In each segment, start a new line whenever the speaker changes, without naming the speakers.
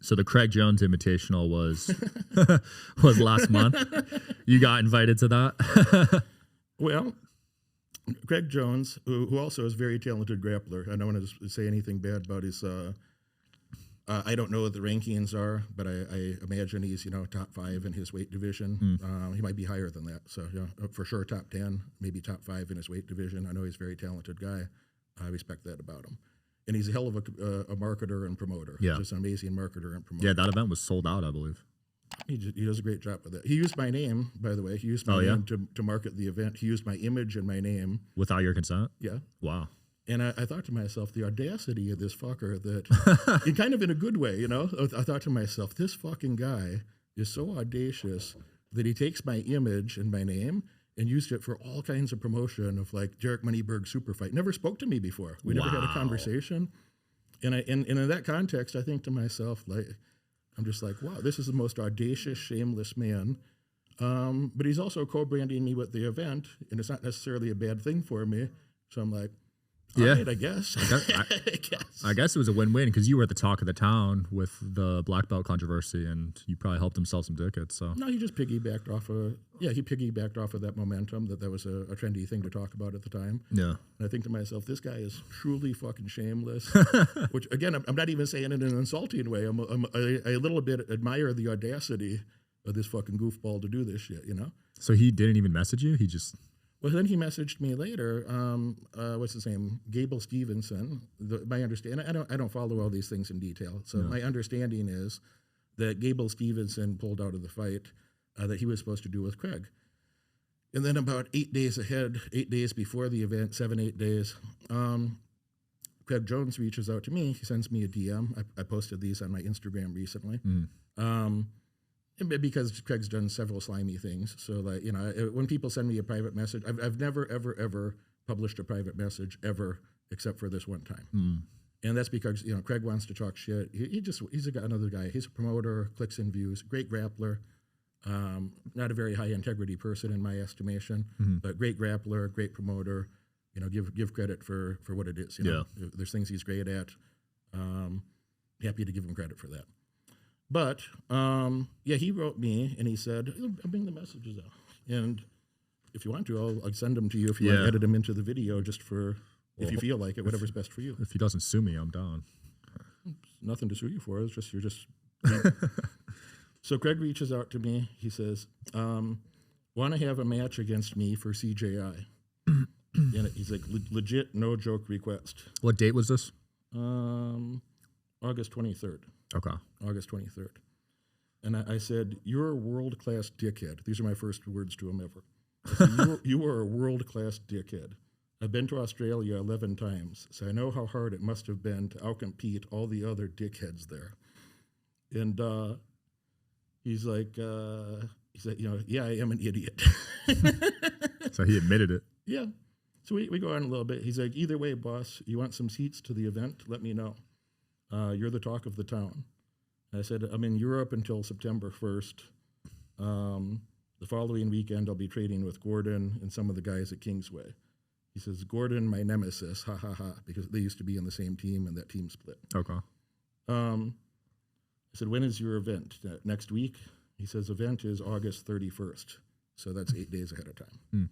So the Craig Jones Invitational was was last month. You got invited to that?
Well, Craig Jones, who also is a very talented grappler. I don't want to say anything bad about his. I don't know what the rankings are, but I imagine he's top 5 in his weight division. He might be higher than that. So for sure top 10, maybe top 5 in his weight division. I know he's a very talented guy. I respect that about him. And he's a hell of a marketer and promoter.
Yeah.
Just an amazing marketer and promoter.
Yeah, that event was sold out, I believe.
He does a great job with it. He used my name, by the way. He used my name to market the event. He used my image and my name.
Without your consent?
Yeah.
Wow.
And I thought to myself, the audacity of this fucker that, kind of in a good way, I thought to myself, this fucking guy is so audacious that he takes my image and my name and used it for all kinds of promotion of like Derek Moneyberg Superfight. Never spoke to me before. We never had a conversation. And in that context, I think to myself, like, I'm just like, wow, this is the most audacious, shameless man. But he's also co-branding me with the event, and it's not necessarily a bad thing for me. So I'm like, all right, I guess.
I guess it was a win-win because you were at the talk of the town with the black belt controversy, and you probably helped him sell some tickets. So
no, he just piggybacked off of that momentum that was a trendy thing to talk about at the time.
Yeah,
and I think to myself, this guy is truly fucking shameless. Which again, I'm not even saying it in an insulting way. I a little bit admire the audacity of this fucking goofball to do this shit.
So he didn't even message you. He just.
Well, then he messaged me later. What's his name? Gable Stevenson. My understanding, I don't follow all these things in detail. So my understanding is that Gable Stevenson pulled out of the fight that he was supposed to do with Craig. And then about 8 days ahead, 8 days before the event, 7-8 days, Craig Jones reaches out to me. He sends me a DM. I posted these on my Instagram recently. Because Craig's done several slimy things. So, like, when people send me a private message, I've never, ever, ever published a private message ever except for this one time. And that's because, Craig wants to talk shit. He's another guy. He's a promoter, clicks and views, great grappler. Not a very high integrity person in my estimation, but great grappler, great promoter. Give credit for what it is. If there's things he's great at. Happy to give him credit for that. But, he wrote me, and he said, I'll bring the messages out. And if you want to, I'll send them to you if you want to edit them into the video just for, if you feel like it, whatever's best for you.
If he doesn't sue me, I'm down.
Nothing to sue you for. It's just, you're just... So Craig reaches out to me. He says, want to have a match against me for CJI. And he's like, legit, no joke request.
What date was this?
August 23rd.
Okay.
August 23rd. And I said, you're a world-class dickhead. These are my first words to him ever. I said, you are a world-class dickhead. I've been to Australia 11 times, so I know how hard it must have been to outcompete all the other dickheads there. And he's like, he said, yeah, I am an idiot.
So he admitted it.
Yeah. So we go on a little bit. He's like, either way, boss, you want some seats to the event? Let me know. You're the talk of the town. And I said, I'm in Europe until September 1st. The following weekend, I'll be trading with Gordon and some of the guys at Kingsway. He says, Gordon, my nemesis, ha, ha, ha, because they used to be on the same team and that team split.
Okay.
I said, when is your event? Next week? He says, event is August 31st. So that's 8 days ahead of time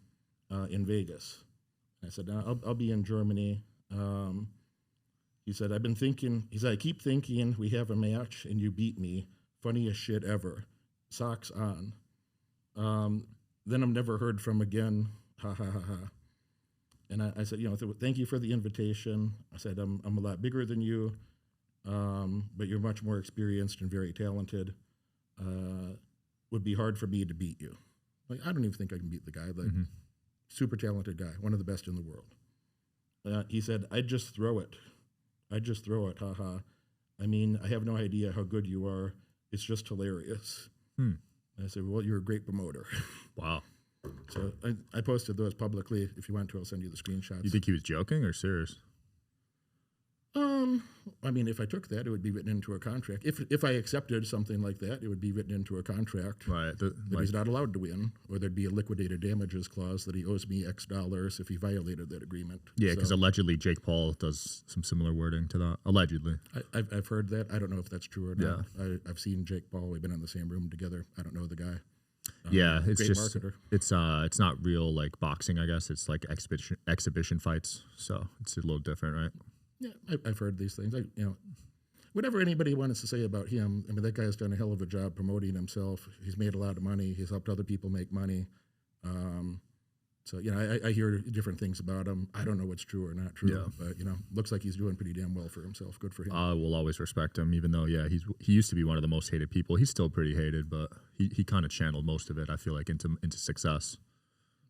in Vegas. I said, I'll be in Germany. He said, I've been thinking, he said, I keep thinking we have a match and you beat me. Funniest shit ever. Socks on. Then I'm never heard from again. Ha, ha, ha, ha. And I said, thank you for the invitation. I said, I'm a lot bigger than you, but you're much more experienced and very talented. Would be hard for me to beat you. Like, I don't even think I can beat the guy. Like, super talented guy, one of the best in the world. He said, I'd just throw it. I'd just throw it, haha. I mean, I have no idea how good you are. It's just hilarious. I said, well, you're a great promoter.
Wow.
So I posted those publicly. If you want to, I'll send you the screenshots.
You think he was joking or serious?
I mean, if I took that, it would be written into a contract. If I accepted something like that, it would be written into a contract
Right.
that he's not allowed to win, or there'd be a liquidated damages clause that he owes me X dollars if he violated that agreement.
Yeah, because allegedly Jake Paul does some similar wording to that. Allegedly.
I've heard that. I don't know if that's true or not. I've seen Jake Paul. We've been in the same room together. I don't know the guy.
Yeah, it's
great
just
marketer.
it's not real like boxing, I guess. It's like exhibition fights, so it's a little different, right?
Yeah, I've heard these things. Whatever anybody wants to say about him, I mean, that guy's done a hell of a job promoting himself. He's made a lot of money. He's helped other people make money. So, I hear different things about him. I don't know what's true or not true, but, looks like he's doing pretty damn well for himself. Good for him.
I will always respect him, even though, he used to be one of the most hated people. He's still pretty hated, but he kind of channeled most of it, I feel like, into success.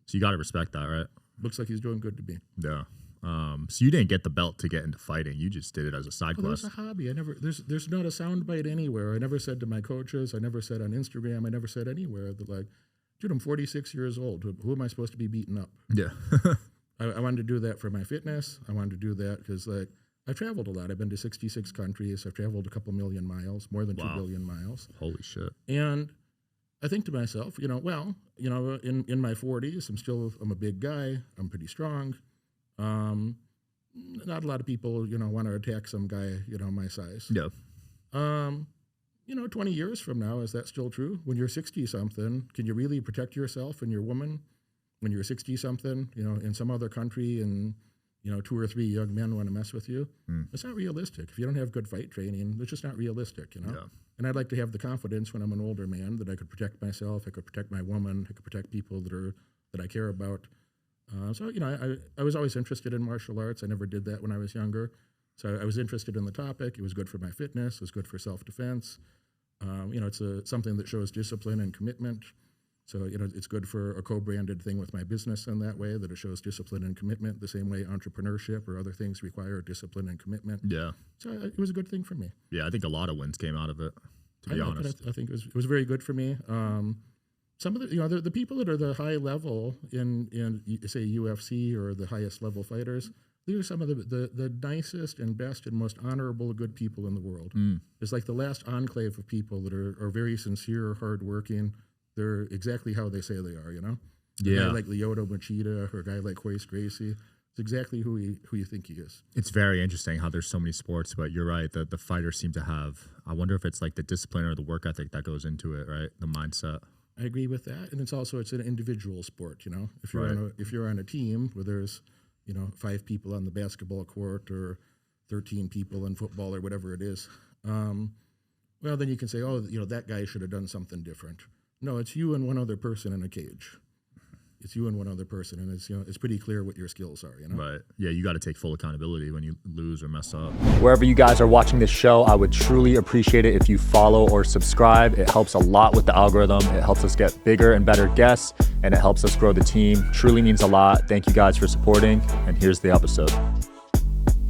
So you got to respect that, right?
Looks like he's doing good to me.
Yeah. So you didn't get the belt to get into fighting. You just did it as a side quest.
There's a hobby. There's not a soundbite anywhere. I never said to my coaches. I never said on Instagram. I never said anywhere that, like, dude, I'm 46 years old. Who am I supposed to be beating up?
Yeah.
I wanted to do that for my fitness. I wanted to do that because, like, I've traveled a lot. I've been to 66 countries. I've traveled a couple million miles, more than 2 billion miles.
Holy shit.
And I think to myself, in my 40s, I'm a big guy. I'm pretty strong. Not a lot of people, want to attack some guy, my size.
Yeah.
20 years from now, is that still true? When you're 60-something, can you really protect yourself and your woman when you're 60-something, in some other country and, 2 or 3 young men want to mess with you? It's not realistic. If you don't have good fight training, it's just not realistic, Yeah. And I'd like to have the confidence when I'm an older man that I could protect myself, I could protect my woman, I could protect people that I care about. I was always interested in martial arts. I never did that when I was younger. So I was interested in the topic. It was good for my fitness. It was good for self-defense. It's something that shows discipline and commitment. So, it's good for a co-branded thing with my business in that way, that it shows discipline and commitment, the same way entrepreneurship or other things require discipline and commitment.
Yeah.
So it was a good thing for me.
Yeah, I think a lot of wins came out of it, to be honest.
I think it was very good for me. Some of the people that are the high level in say UFC or the highest level fighters, these are some of the nicest and best and most honorable good people in the world. It's like the last enclave of people that are very sincere, hardworking. They're exactly how they say they are, A guy like Lyoto Machida or a guy like Royce Gracie. It's exactly who you think he is. It's
very interesting how there's so many sports, but you're right. The fighters seem to have, I wonder if it's like the discipline or the work ethic that goes into it, right? The mindset.
I agree with that, and it's an individual sport. If you're on a team where there's 5 people on the basketball court or 13 people in football or whatever it is, well, then you can say, that guy should have done something different. No, it's you and one other person in a cage. It's you and one other person, and it's pretty clear what your skills are,
Right. Yeah, you got to take full accountability when you lose or mess up.
Wherever you guys are watching this show, I would truly appreciate it if you follow or subscribe. It helps a lot with the algorithm. It helps us get bigger and better guests, and it helps us grow the team. Truly means a lot. Thank you guys for supporting, and here's the episode.